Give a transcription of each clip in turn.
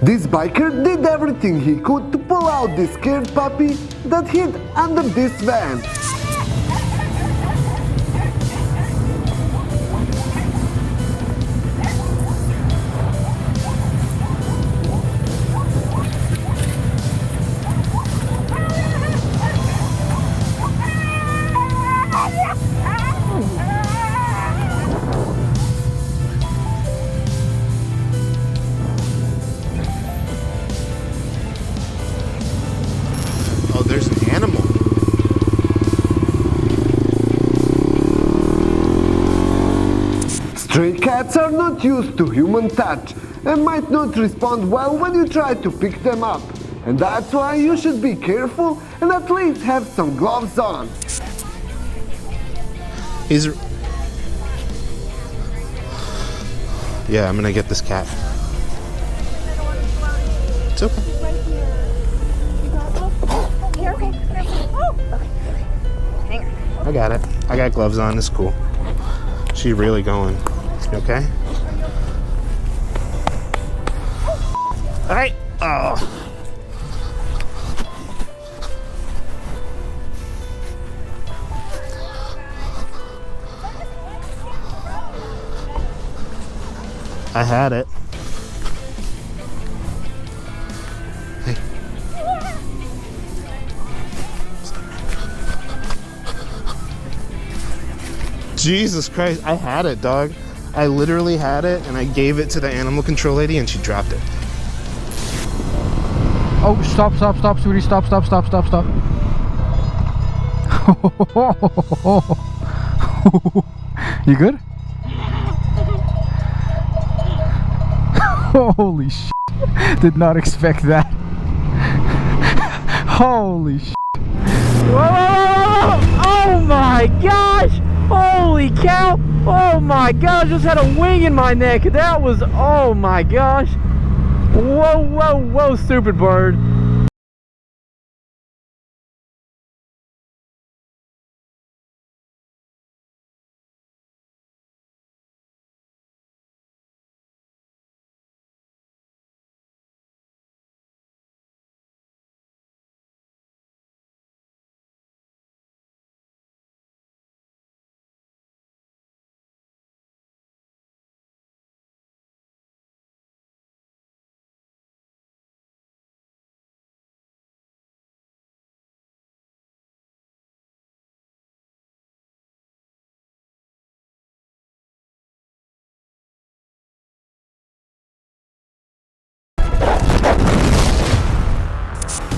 This biker did everything he could to pull out this scared puppy that hid under this van. Oh, there's an animal. Stray cats are not used to human touch and might not respond well when you try to pick them up. And that's why you should be careful and at least have some gloves on. Yeah, I'm gonna get this cat. It's okay. I got it. I got gloves on. It's cool. She really going. You okay? All right. Oh. I had it. Hey. Jesus Christ, I had it, dog. I literally had it, and I gave it to the animal control lady, and she dropped it. Oh, stop, sweetie, stop. You good? Holy shit. Did not expect that. Holy shit. Whoa! Oh my gosh! Holy cow! Oh my gosh, just had a wing in my neck. That was, oh my gosh. Whoa, stupid bird.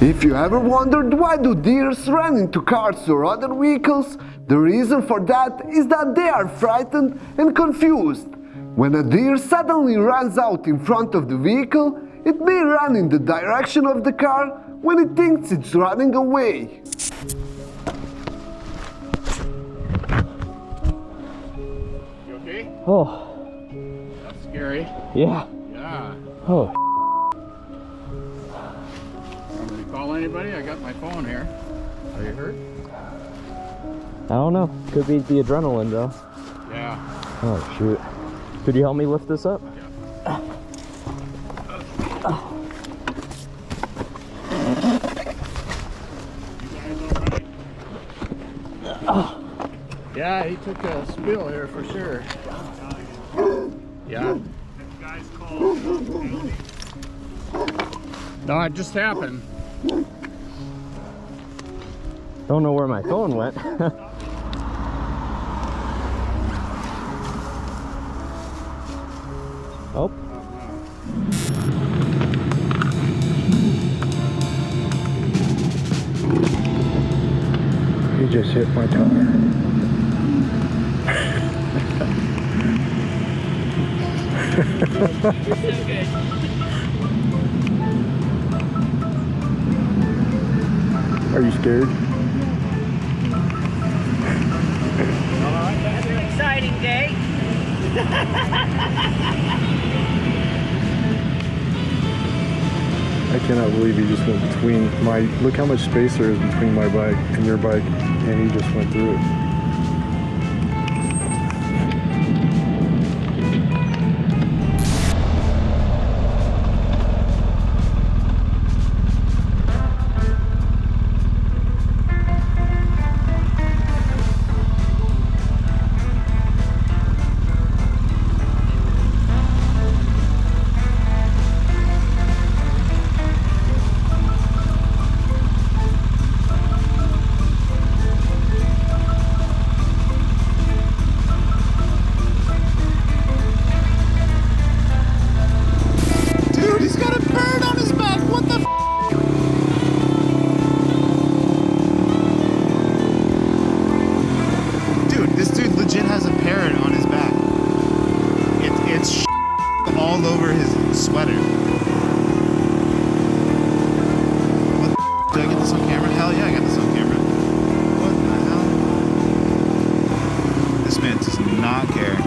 If you ever wondered why do deers run into cars or other vehicles, the reason for that is that they are frightened and confused. When a deer suddenly runs out in front of the vehicle, it may run in the direction of the car when it thinks it's running away. You okay? Oh. That's scary. Yeah. Yeah. Oh. Call anybody? I got my phone here. Are you hurt? I don't know. Could be the adrenaline though. Yeah. Oh shoot. Could you help me lift this up? Yeah. Yeah, he took a spill here for sure. Yeah. Guys called. No, it just happened. Don't know where my phone went. Oh. He just hit my tire. You're so good. Are you scared? That's an exciting day. I cannot believe he just went between my, look how much space there is between my bike and your bike, and he just went through it. all over his sweater. What the f? Did I get this on camera? Hell yeah, I got this on camera. What the hell? This man does not care.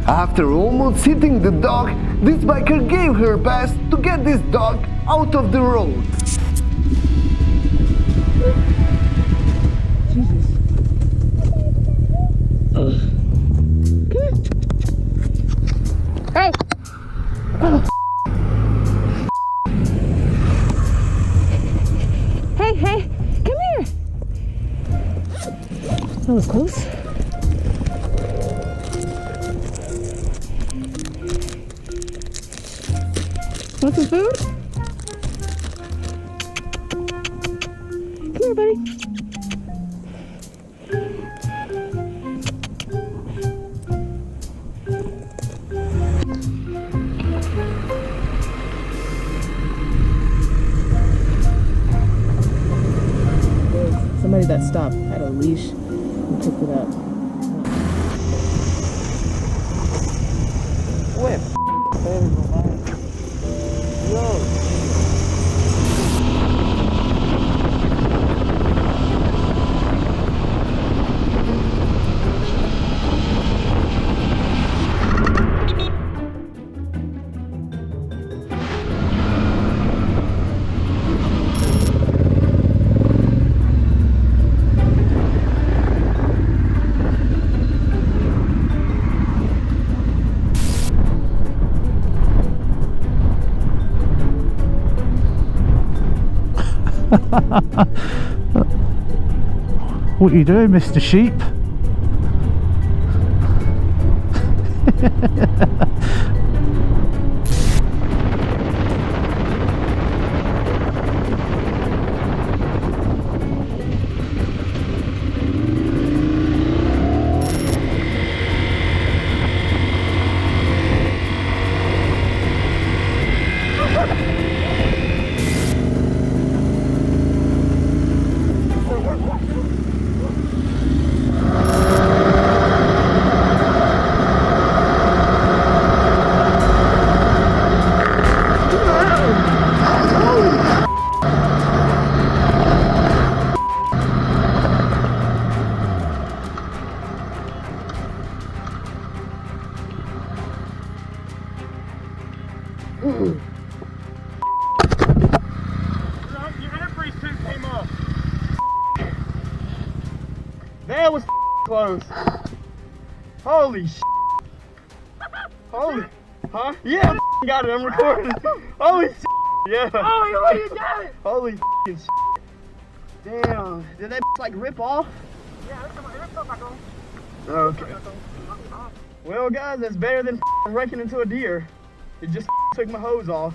After almost hitting the dog, this biker gave her best to get this dog out of the road. Hey! Hey, hey, come here! That was close. Want some food? Come here, buddy. Somebody that stopped had a leash and picked it up. Whip. What are you doing, Mr. Sheep? That was close. Holy sh**. Holy. Huh? Yeah, I got it. I'm recording. Holy sh**. Yeah. Oh, you got it. Holy sh**. Damn. Did that like rip off? Yeah, it ripped off back on. Okay. Well, guys, that's better than wrecking into a deer. It just took my hose off.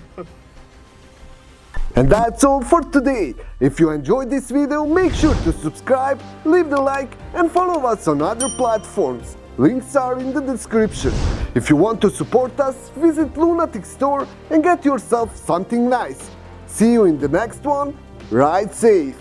And that's all for today. If you enjoyed this video, make sure to subscribe, leave the like and follow us on other platforms. Links are in the description. If you want to support us, visit Lunatic store and get yourself something nice. See you in the next one. Ride safe.